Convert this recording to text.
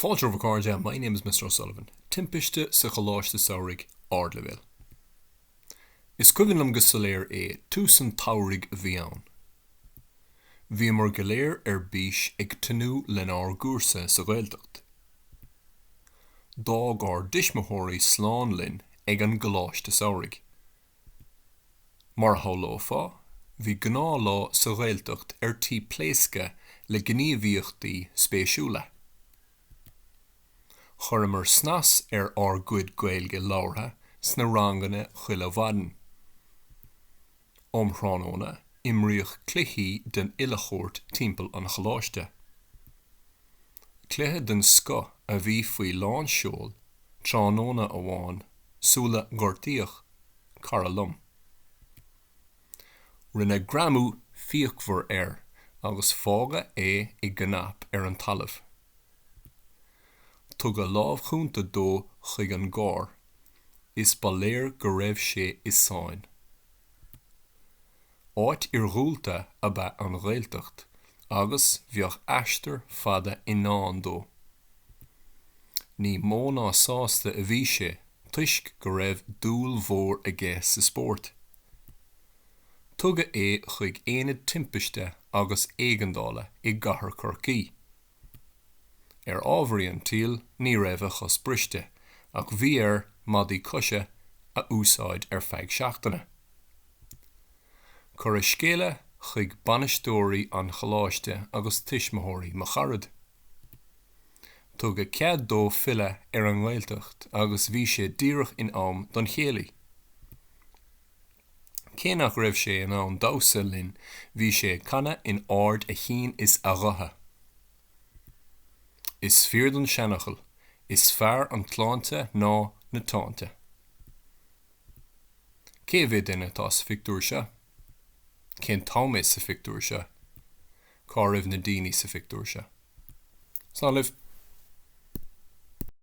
Fáilte Recordia, my name is Mr. O'Sullivan. Timpiste sa Choláiste Samhraidh Ardlevel. Is cuigan go soléir túsan taurig a bhí ann. Bhí mar go léir bís ag tanú lenar gúrsa sa Ghaeltacht. Dág dismothirí sláán linn ag an Choláiste Samhraidh. Mar tholófá, bhí gná lá sa Ghaeltacht tí pléasca le gníomhaíochtaí spéisiúla. Chuir snas guid Gaeilge láirtha sna ranganna chuile bhadan. Omhránóna imríoch cluichí den Ilachort timpeall an Choláiste. Cluiche den sco a bhí faoi lán seol, tránóna amháin, súla gortaíoch, cara lum. Rinne gramú fíochmhar agus fága i gnap an talamh. Tug a lámhchúnta dó chuig an gcár, is ba léir go raibh sé is sáin. Áit ghúlta a bheith an Ghaeltacht, agus bheadh aistear fada inán dó. Ní mó ná sásta a bhí sé, tuisc go raibh dúil mhór aige sa spórt. Tuga chuig éanad timpiste agus éigeandála i gcathair Corcaigh. Ábhraí an tíl ní raibh a chus briste, ach bhí madaí coise a úsáid feadh seachtaine. Chur scéile chuig banistóirí an Choláiste agus tuismothirí mo charad. Tuga cead dó fille an Ghaeltacht agus bhí sé díreach in am don chéalaí. Cé nach raibh sé in ann damhsa linn, bhí sé canna in ard a shín is a ratha. Is fear don seanachal, is fear an tláinte ná na tánta. Cé bheith duine tá sa fictúr seo? Cén táim is sa fictúr seo? Cá raibh na daoine sa fictúr seo? Slán libh.